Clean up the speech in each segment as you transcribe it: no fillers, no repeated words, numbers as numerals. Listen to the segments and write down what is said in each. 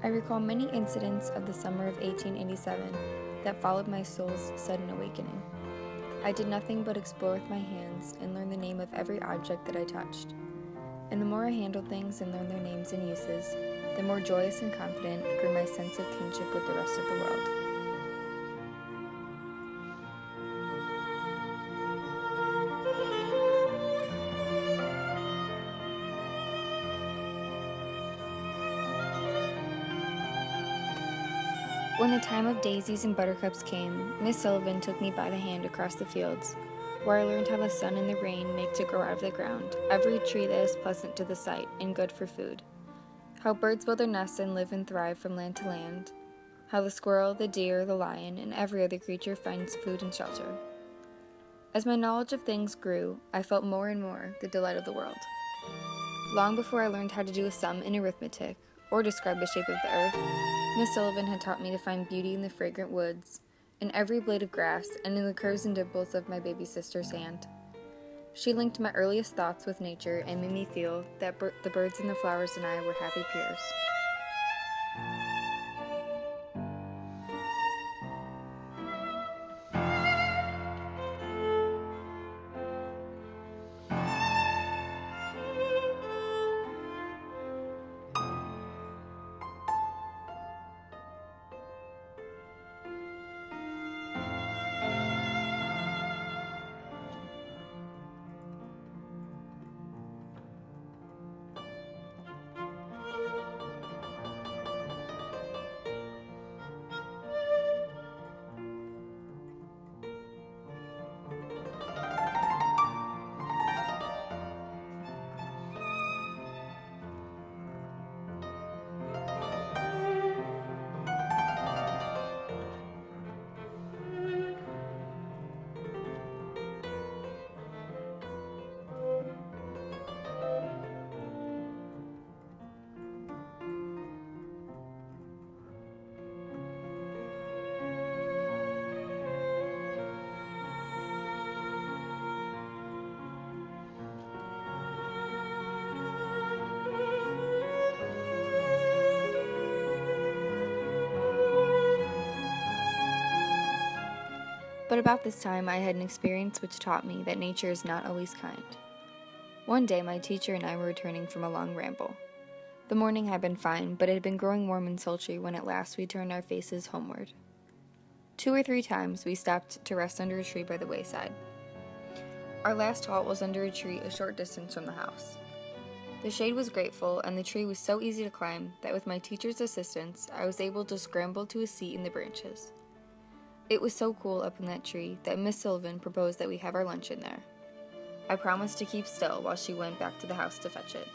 I recall many incidents of the summer of 1887 that followed my soul's sudden awakening. I did nothing but explore with my hands and learn the name of every object that I touched. And the more I handled things and learned their names and uses, the more joyous and confident grew my sense of kinship with the rest of the world. When the time of daisies and buttercups came, Miss Sullivan took me by the hand across the fields, where I learned how the sun and the rain make to grow out of the ground every tree that is pleasant to the sight and good for food, how birds build their nests and live and thrive from land to land, how the squirrel, the deer, the lion, and every other creature finds food and shelter. As my knowledge of things grew, I felt more and more the delight of the world. Long before I learned how to do a sum in arithmetic, or describe the shape of the earth, Miss Sullivan had taught me to find beauty in the fragrant woods, in every blade of grass, and in the curves and dimples of my baby sister's hand. She linked my earliest thoughts with nature and made me feel that the birds and the flowers and I were happy peers. But about this time, I had an experience which taught me that nature is not always kind. One day, my teacher and I were returning from a long ramble. The morning had been fine, but it had been growing warm and sultry when at last we turned our faces homeward. 2 or 3 times we stopped to rest under a tree by the wayside. Our last halt was under a tree a short distance from the house. The shade was grateful, and the tree was so easy to climb that with my teacher's assistance, I was able to scramble to a seat in the branches. It was so cool up in that tree that Miss Sullivan proposed that we have our lunch in there. I promised to keep still while she went back to the house to fetch it.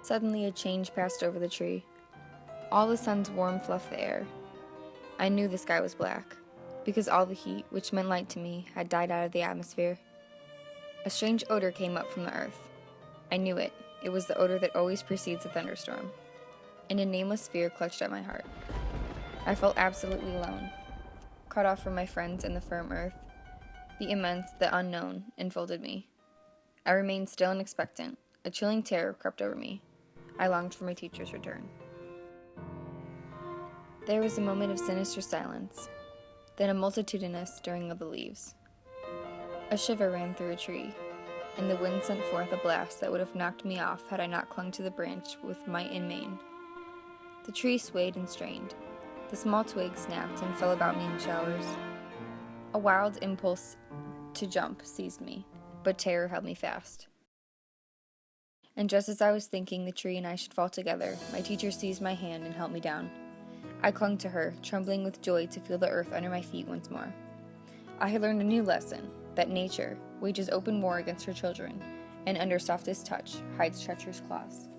Suddenly a change passed over the tree. All the sun's warm fluffed the air. I knew the sky was black, because all the heat, which meant light to me, had died out of the atmosphere. A strange odor came up from the earth. I knew it. It was the odor that always precedes a thunderstorm. And a nameless fear clutched at my heart. I felt absolutely alone, cut off from my friends and the firm earth. The immense, the unknown, enfolded me. I remained still and expectant. A chilling terror crept over me. I longed for my teacher's return. There was a moment of sinister silence, then a multitudinous stirring of the leaves. A shiver ran through a tree, and the wind sent forth a blast that would have knocked me off had I not clung to the branch with might and main. The tree swayed and strained. The small twigs snapped and fell about me in showers. A wild impulse to jump seized me, but terror held me fast. And just as I was thinking the tree and I should fall together, my teacher seized my hand and held me down. I clung to her, trembling with joy to feel the earth under my feet once more. I had learned a new lesson, that nature wages open war against her children, and under softest touch hides treacherous claws.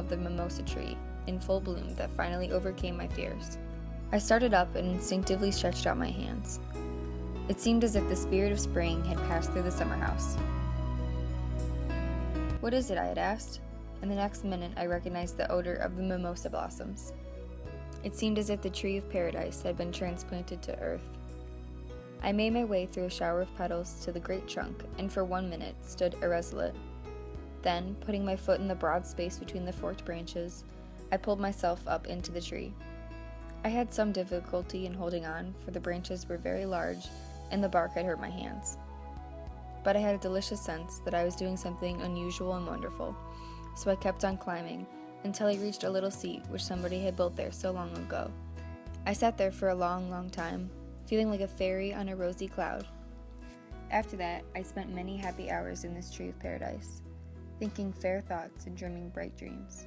of the mimosa tree, in full bloom, that finally overcame my fears. I started up and instinctively stretched out my hands. It seemed as if the spirit of spring had passed through the summer house. "What is it?" I had asked, and the next minute I recognized the odor of the mimosa blossoms. It seemed as if the tree of paradise had been transplanted to earth. I made my way through a shower of petals to the great trunk, and for 1 minute stood irresolute. Then, putting my foot in the broad space between the forked branches, I pulled myself up into the tree. I had some difficulty in holding on, for the branches were very large, and the bark had hurt my hands. But I had a delicious sense that I was doing something unusual and wonderful, so I kept on climbing, until I reached a little seat which somebody had built there so long ago. I sat there for a long, long time, feeling like a fairy on a rosy cloud. After that, I spent many happy hours in this tree of paradise, thinking fair thoughts and dreaming bright dreams.